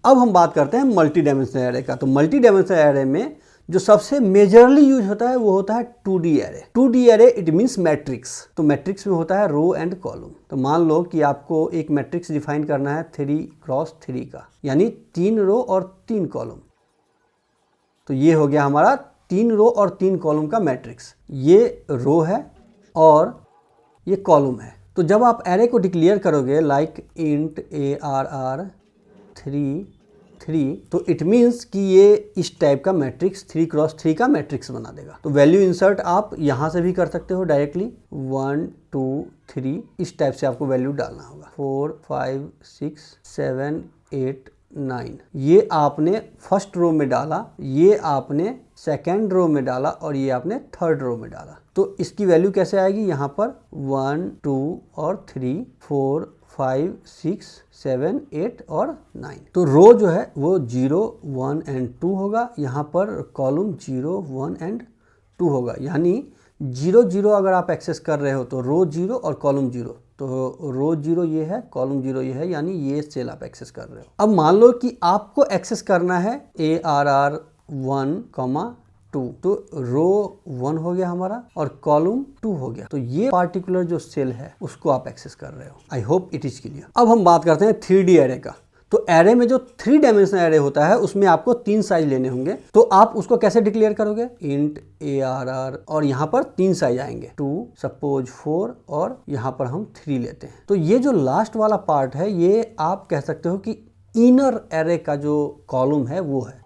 अब हम बात करते हैं मल्टी डायमेंशनल एरे का। तो मल्टी डायमेंशनल एरे में जो सबसे मेजरली यूज होता है वो होता है 2D array. 2D array it means matrix. तो मैट्रिक्स में होता है रो एंड कॉलम। तो मान लो कि आपको एक मैट्रिक्स डिफाइन करना है 3x3 का, यानी 3 रो और 3 कॉलम। तो ये हो गया हमारा 3 रो और 3 कॉलम का मैट्रिक्स। ये रो है और ये कॉलम है। तो जब आप एरे को डिक्लेयर करोगे लाइक इंट ARR3 तो इट मीन्स कि ये इस टाइप का मैट्रिक्स 3x3 का मैट्रिक्स बना देगा। तो वैल्यू इंसर्ट आप यहाँ से भी कर सकते हो डायरेक्टली 1 2 3 इस टाइप से आपको वैल्यू डालना होगा। 4 5 6 7 8 9 ये आपने फर्स्ट रो में डाला, ये आपने सेकेंड रो में डाला और ये आपने थर्ड रो में डाला। तो इसकी वैल्यू कैसे आएगी? यहाँ पर 1 2 और 3 4 5 6 7 8 और 9। तो रो जो है वो 0 1 एंड 2 होगा, यहाँ पर कॉलम 0 1 एंड 2 होगा। यानी 0 0 अगर आप एक्सेस कर रहे हो तो रो 0 और कॉलम 0। तो रो 0 ये है, कॉलम 0 ये है, यानी ये सेल आप एक्सेस कर रहे हो। अब मान लो कि आपको एक्सेस करना है ARR1, 2। तो रो 1 हो गया हमारा और कॉलम 2 हो गया। तो ये पार्टिकुलर जो सेल है उसको आप एक्सेस कर रहे हो। I hope it is clear. अब हम बात करते हैं 3D एरे का। तो एरे में जो 3 डायमेंशनल एरे होता है उसमें आपको 3 साइज लेने होंगे। तो आप उसको कैसे डिक्लेयर करोगे? इंट ARR और यहाँ पर 3 साइज आएंगे, 2 सपोज 4 और यहाँ पर हम 3 लेते हैं। तो ये जो लास्ट वाला पार्ट है ये आप कह सकते हो कि इनर एरे का जो कॉलम है वो है।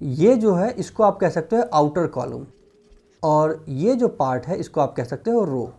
ये जो है इसको आप कह सकते हो आउटर कॉलम और ये जो पार्ट है इसको आप कह सकते हो रो।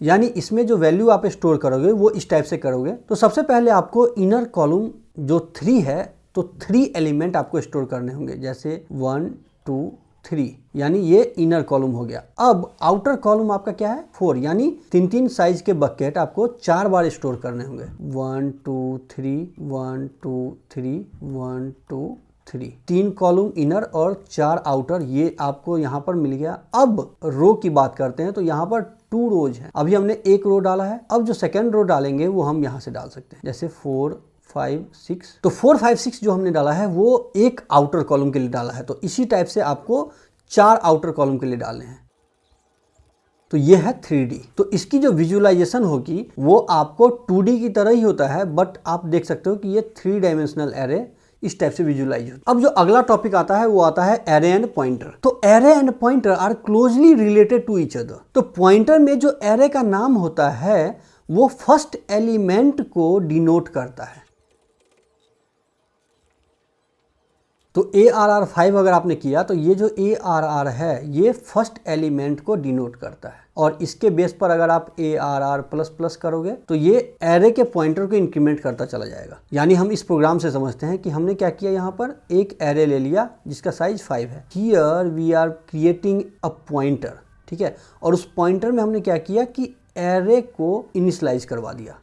यानी इसमें जो वैल्यू आप स्टोर करोगे वो इस टाइप से करोगे। तो सबसे पहले आपको इनर कॉलम जो 3 है तो 3 एलिमेंट आपको स्टोर करने होंगे, जैसे 1 2 3, यानी ये इनर कॉलम हो गया। अब आउटर कॉलम आपका क्या है? 4, यानी 3 साइज के बकेट आपको 4 बार स्टोर करने होंगे। 1 2 3 1 2 3 1 2 3, 3 कॉलम इनर और 4 आउटर, ये आपको यहाँ पर मिल गया। अब रो की बात करते हैं। तो यहाँ पर 2 रोज है। अभी हमने एक रो डाला है, अब जो सेकेंड रो डालेंगे वो हम यहाँ से डाल सकते हैं, जैसे 4 5 6। तो 4 5 6 जो हमने डाला है वो एक आउटर कॉलम के लिए डाला है। तो इसी टाइप से आपको 4 आउटर कॉलम के लिए डालने हैं। तो ये है 3D। तो इसकी जो विजुअलाइजेशन होगी वो आपको 2D की तरह ही होता है, बट आप देख सकते हो कि ये 3 डायमेंशनल एरे इस टाइप से विजुअलाइज होता है। अब जो अगला टॉपिक आता है वो आता है एरे एंड पॉइंटर। तो array and pointer are closely related to each other. तो पॉइंटर में जो एरे का नाम होता है वो फर्स्ट एलिमेंट को डिनोट करता है। तो ARR5 अगर आपने किया तो ये जो ARR है ये फर्स्ट एलिमेंट को डिनोट करता है, और इसके बेस पर अगर आप ARR++ करोगे तो ये एरे के पॉइंटर को इंक्रीमेंट करता चला जाएगा। यानी हम इस प्रोग्राम से समझते हैं कि हमने क्या किया, यहाँ पर एक एरे ले लिया जिसका साइज 5 है। Here we are creating a pointer, ठीक है। और उस पॉइंटर में हमने क्या किया कि एरे को इनिशियलाइज करवा दिया।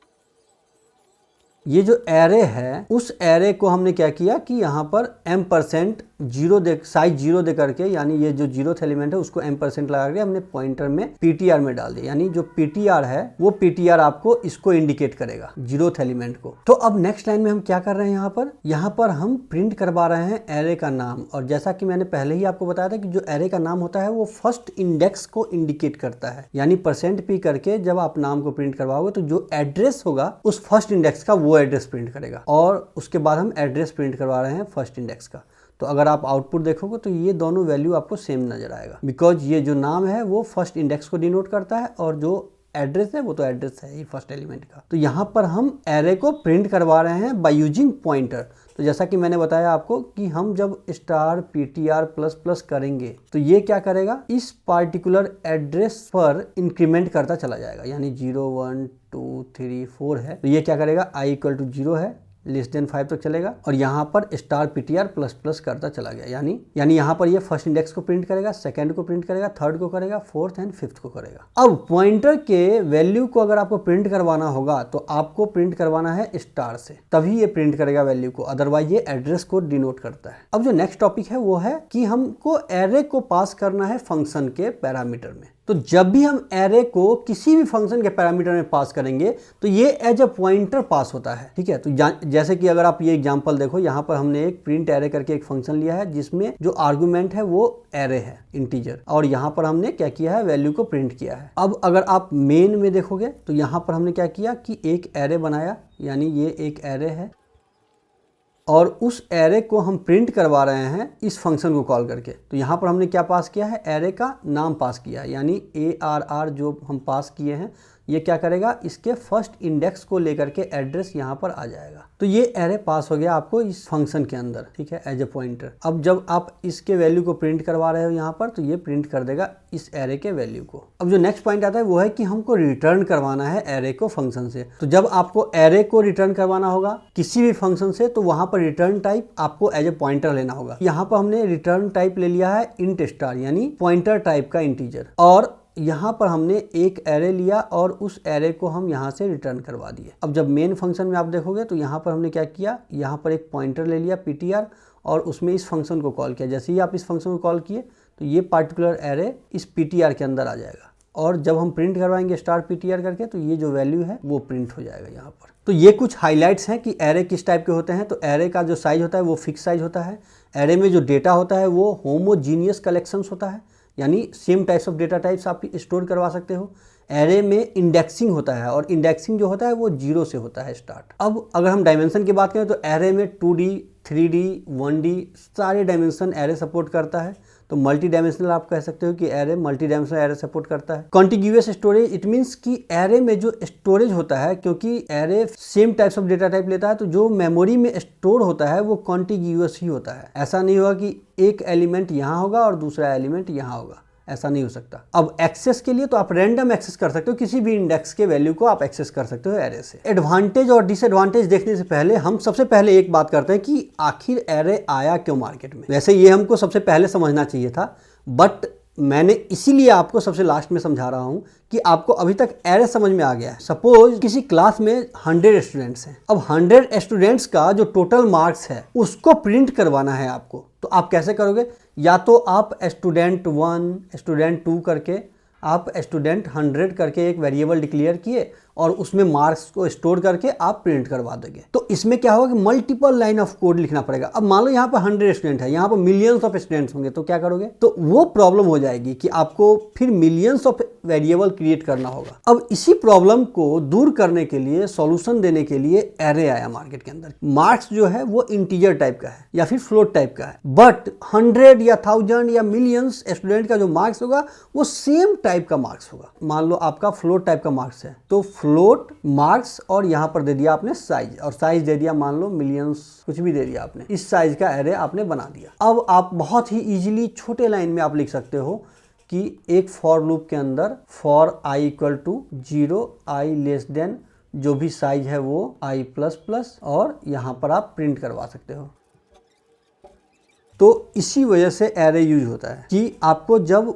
ये जो एरे है उस एरे को हमने क्या किया कि यहाँ पर M% 0 दे, साइज 0 दे करके, यानी ये जो 0th एलिमेंट है उसको M% लगा के हमने पॉइंटर में PTR में डाल दिया। यानी जो PTR है वो PTR आपको इसको इंडिकेट करेगा 0th एलिमेंट को। तो अब नेक्स्ट लाइन में हम क्या कर रहे हैं, यहाँ पर हम प्रिंट करवा रहे हैं एरे का नाम। और जैसा कि मैंने पहले ही आपको बताया था कि जो एरे का नाम होता है वो फर्स्ट इंडेक्स को इंडिकेट करता है। यानी %p करके जब आप नाम को प्रिंट करवाओगे तो जो एड्रेस होगा उस फर्स्ट इंडेक्स का वो एड्रेस प्रिंट करेगा, और उसके बाद हम एड्रेस प्रिंट करवा रहे हैं फर्स्ट इंडेक्स का। तो अगर आप आउटपुट देखोगे तो ये दोनों वैल्यू आपको सेम नजर आएगा, बिकॉज ये जो नाम है वो फर्स्ट इंडेक्स को डिनोट करता है और जो एड्रेस है वो तो एड्रेस है ही फर्स्ट एलिमेंट का। तो यहाँ पर हम एरे को प्रिंट करवा रहे हैं बाय यूजिंग पॉइंटर। तो जैसा कि मैंने बताया आपको कि हम जब $PTR++ करेंगे तो ये क्या करेगा, इस पार्टिकुलर एड्रेस पर इंक्रीमेंट करता चला जाएगा। यानी 0 1 2 3 4 है तो ये क्या करेगा, i = 0 है, <5 तक चलेगा, और यहाँ पर $PTR++ करता चला गया। यानी यहाँ पर ये फर्स्ट इंडेक्स को प्रिंट करेगा, सेकंड को प्रिंट करेगा, थर्ड को करेगा, फोर्थ एंड फिफ्थ को करेगा। अब पॉइंटर के वैल्यू को अगर आपको प्रिंट करवाना होगा तो आपको प्रिंट करवाना है स्टार से, तभी ये प्रिंट करेगा वैल्यू को, अदरवाइज ये एड्रेस को डिनोट करता है। अब जो नेक्स्ट टॉपिक है वो है कि हमको एरे को पास करना है फंक्शन के पैरामीटर में। तो जब भी हम एरे को किसी भी फंक्शन के पैरामीटर में पास करेंगे तो ये एज अ पॉइंटर पास होता है, ठीक है। तो जैसे कि अगर आप ये एग्जांपल देखो, यहाँ पर हमने एक प्रिंट एरे करके एक फंक्शन लिया है जिसमें जो आर्गुमेंट है वो एरे है, इंटीजर, और यहाँ पर हमने क्या किया है, वैल्यू को प्रिंट किया है। अब अगर आप मेन में देखोगे तो यहाँ पर हमने क्या किया कि एक एरे बनाया, यानी ये एक एरे है और उस एरे को हम प्रिंट करवा रहे हैं इस फंक्शन को कॉल करके। तो यहाँ पर हमने क्या पास किया है, एरे का नाम पास किया है, यानी ARR जो हम पास किए हैं ये क्या करेगा, इसके फर्स्ट इंडेक्स को लेकर के एड्रेस यहाँ पर आ जाएगा। तो ये एरे पास हो गया आपको इस फंक्शन के अंदर, ठीक है, एज ए पॉइंटर। अब जब आप इसके वैल्यू को प्रिंट करवा रहे हो यहाँ पर, तो ये प्रिंट कर देगा इस एरे के वैल्यू को। अब जो नेक्स्ट पॉइंट आता है वो है कि हमको रिटर्न करवाना है एरे को फंक्शन से। तो जब आपको एरे को रिटर्न करवाना होगा किसी भी फंक्शन से, तो वहां पर रिटर्न टाइप आपको एज ए पॉइंटर लेना होगा। यहाँ पर हमने रिटर्न टाइप ले लिया है इंट स्टार, यानी पॉइंटर टाइप का इंटीजर, और यहाँ पर हमने एक एरे लिया और उस एरे को हम यहाँ से रिटर्न करवा दिए। अब जब मेन फंक्शन में आप देखोगे तो यहाँ पर हमने क्या किया, यहाँ पर एक पॉइंटर ले लिया ptr और उसमें इस फंक्शन को कॉल किया। जैसे ही आप इस फंक्शन को कॉल किए तो ये पार्टिकुलर एरे इस ptr के अंदर आ जाएगा, और जब हम प्रिंट करवाएंगे स्टार ptr करके तो ये जो वैल्यू है वो प्रिंट हो जाएगा यहाँ पर। तो ये कुछ हाइलाइट्स हैं कि एरे किस टाइप के होते हैं। तो एरे का जो साइज होता है वो फिक्स साइज होता है। एरे में जो डेटा होता है वो होमोजीनियस कलेक्शंस होता है, यानी same types of data types आप स्टोर करवा सकते हो। एरे में इंडेक्सिंग होता है, और इंडेक्सिंग जो होता है वो 0 से होता है स्टार्ट। अब अगर हम डायमेंशन की बात करें तो एरे में 2D, 3D, 1D सारे डायमेंशन एरे सपोर्ट करता है। तो मल्टी डायमेंशनल आप कह सकते हो कि array multi dimensional array support करता है। कॉन्टिग्यूअस स्टोरेज, इट मीन्स कि एरे में जो स्टोरेज होता है, क्योंकि array same types of data type लेता है, तो जो मेमोरी में स्टोर होता है वो कॉन्टिग्यूअस ही होता है। ऐसा नहीं होगा कि एक एलिमेंट यहाँ होगा और दूसरा एलिमेंट यहाँ होगा, ऐसा नहीं हो सकता। अब एक्सेस के लिए तो आप रैंडम एक्सेस कर सकते हो, किसी भी इंडेक्स के वैल्यू को आप एक्सेस कर सकते हो एरे से। एडवांटेज और डिसएडवांटेज देखने से पहले हम सबसे पहले एक बात करते हैं कि आखिर एरे आया क्यों मार्केट में। वैसे ये हमको सबसे पहले समझना चाहिए था, बट मैंने इसीलिए आपको सबसे लास्ट में समझा रहा हूं कि आपको अभी तक एरे समझ में आ गया है। सपोज किसी क्लास में 100 स्टूडेंट्स हैं। अब 100 स्टूडेंट्स का जो टोटल मार्क्स है उसको प्रिंट करवाना है आपको। तो आप कैसे करोगे, या तो आप स्टूडेंट 1, स्टूडेंट 2 करके आप स्टूडेंट 100 करके एक वेरिएबल डिक्लेयर किए और उसमें मार्क्स को स्टोर करके आप प्रिंट करवा दोगे। तो इसमें क्या होगा कि मल्टीपल लाइन ऑफ कोड लिखना पड़ेगा। अब मान लो यहाँ पर 100 स्टूडेंट है, यहाँ पर मिलियंस ऑफ स्टूडेंट्स होंगे, तो क्या करोगे, तो वो प्रॉब्लम हो जाएगी कि आपको फिर मिलियंस ऑफ वेरिएबल क्रिएट करना होगा। अब इसी प्रॉब्लम को दूर करने के लिए, सॉल्यूशन देने के लिए एरे आया मार्केट के अंदर। मार्क्स जो है वो इंटीजर टाइप का है या फिर फ्लोट टाइप का है, बट 100 या 1000 या मिलियंस स्टूडेंट का जो मार्क्स होगा वो सेम टाइप का मार्क्स होगा। मान लो आपका फ्लोट टाइप का मार्क्स है, तो फ्लोट मार्क्स और यहाँ पर दे दिया आपने साइज, और साइज दे दिया मान लो मिलियंस, कुछ भी दे दिया आपने, इस साइज का एरे आपने बना दिया। अब आप बहुत ही इजीली छोटे लाइन में आप लिख सकते हो कि एक फॉर लूप के अंदर for i equal to 0, i less than जो भी साइज है वो i प्लस प्लस, और यहाँ पर आप प्रिंट करवा सकते हो। तो इसी वजह से एरे यूज होता है कि आपको जब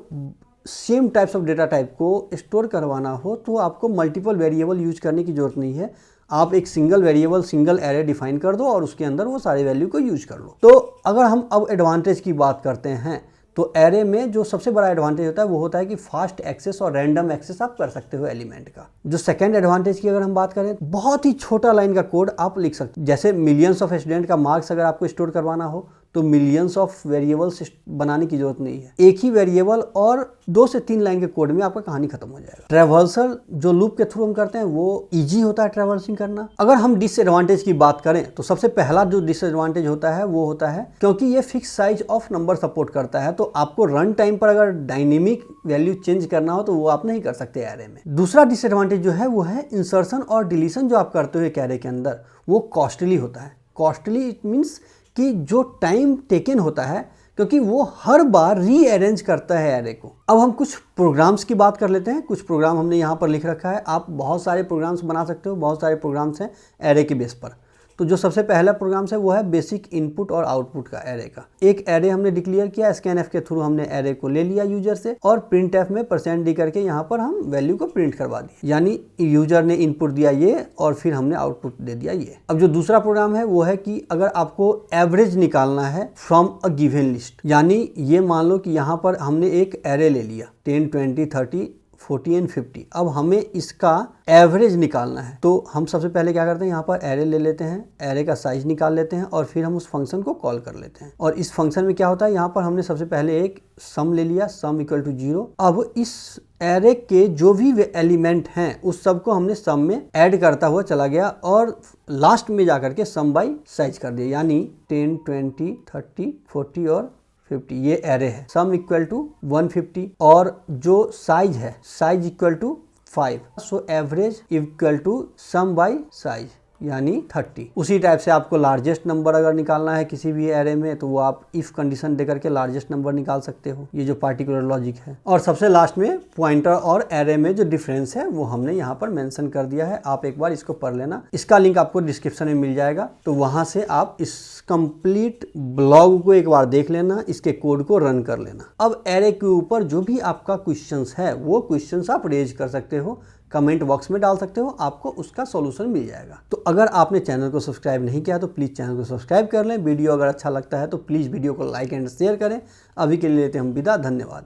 same types of data type को स्टोर करवाना हो तो आपको मल्टीपल वेरिएबल यूज करने की जरूरत नहीं है। आप एक single variable, single array define कर दो और उसके अंदर वो सारे वैल्यू को यूज कर लो। तो अगर हम अब एडवांटेज की बात करते हैं तो एरे में जो सबसे बड़ा एडवांटेज होता है वो होता है कि फास्ट एक्सेस और रैंडम एक्सेस आप कर सकते हो एलिमेंट का। जो सेकंड एडवांटेज की अगर हम बात करें, बहुत ही छोटा लाइन का कोड आप लिख सकते हो। जैसे मिलियंस ऑफ स्टूडेंट का मार्क्स अगर आपको स्टोर करवाना हो तो मिलियंस ऑफ वेरिएबल्स बनाने की जरूरत नहीं है, एक ही वेरिएबल और 2 से 3 लाइन के कोड में आपका कहानी खत्म हो जाएगा। ट्रैवर्सल जो लूप के थ्रू हम करते हैं वो इजी होता है ट्रैवर्सिंग करना। अगर हम डिसएडवांटेज की बात करें तो सबसे पहला जो डिसएडवांटेज होता है वो होता है क्योंकि ये fix size of number support करता है, तो आपको रन टाइम पर अगर डायनेमिक वैल्यू चेंज करना हो तो वो आप नहीं कर सकते एरे में। दूसरा डिसएडवांटेज जो है वो है इंसर्शन और डिलीशन जो आप करते हो एक एरे के अंदर वो कॉस्टली होता है। कॉस्टली इट मीन्स कि जो टाइम टेकन होता है, क्योंकि वो हर बार रीअरेंज करता है एरे को। अब हम कुछ प्रोग्राम्स की बात कर लेते हैं। कुछ प्रोग्राम हमने यहाँ पर लिख रखा है, आप बहुत सारे प्रोग्राम्स बना सकते हो, बहुत सारे प्रोग्राम्स हैं एरे के बेस पर। तो जो सबसे पहला प्रोग्राम है वो है बेसिक इनपुट और आउटपुट का एरे का। एक एरे हमने डिक्लेयर किया, स्कैनएफ के थ्रू हमने एरे को ले लिया यूजर से और प्रिंटएफ में %d करके यहाँ पर हम वैल्यू को प्रिंट करवा दिए, यानी यूजर ने इनपुट दिया ये और फिर हमने आउटपुट दे दिया ये। अब जो दूसरा प्रोग्राम है वो है कि अगर आपको एवरेज निकालना है फ्रॉम अ गिवन लिस्ट, यानी ये मान लो कि यहाँ पर हमने एक एरे ले लिया 10, 20, 30, 40 एंड 50। अब हमें इसका एवरेज निकालना है, तो हम सबसे पहले क्या करते हैं, यहाँ पर एरे ले लेते हैं, एरे का साइज निकाल लेते हैं और फिर हम उस फंक्शन को कॉल कर लेते हैं। और इस फंक्शन में क्या होता है, यहाँ पर हमने सबसे पहले एक सम ले लिया, सम इक्वल टू 0। अब इस एरे के जो भी एलिमेंट हैं उस सब को हमने सम में ऐड करता हुआ चला गया और लास्ट में जाकर के सम बाई साइज कर दिया, यानी 10, 20, 30, 40 और 50 ये एरे है। सम इक्वल टू 150 और जो साइज है size equal to 5। So average equal to sum by size यानी 30। उसी टाइप से आपको लार्जेस्ट नंबर अगर निकालना है किसी भी एरे में तो वो आप इफ कंडीशन दे करके लार्जेस्ट नंबर निकाल सकते हो, ये जो पार्टिकुलर लॉजिक है। और सबसे लास्ट में पॉइंटर और एरे में जो डिफरेंस है वो हमने यहाँ पर मेंशन कर दिया है, आप एक बार इसको पढ़ लेना। इसका लिंक आपको डिस्क्रिप्शन में मिल जाएगा, तो वहां से आप इस कंप्लीट ब्लॉग को एक बार देख लेना, इसके कोड को रन कर लेना। अब एरे के ऊपर जो भी आपका क्वेश्चंस है वो क्वेश्चंस आप रेज कर सकते हो, कमेंट बॉक्स में डाल सकते हो, आपको उसका सॉल्यूशन मिल जाएगा। तो अगर आपने चैनल को सब्सक्राइब नहीं किया तो प्लीज़ चैनल को सब्सक्राइब कर लें। वीडियो अगर अच्छा लगता है तो प्लीज़ वीडियो को लाइक एंड शेयर करें। अभी के लिए लेते हैं हम विदा, धन्यवाद।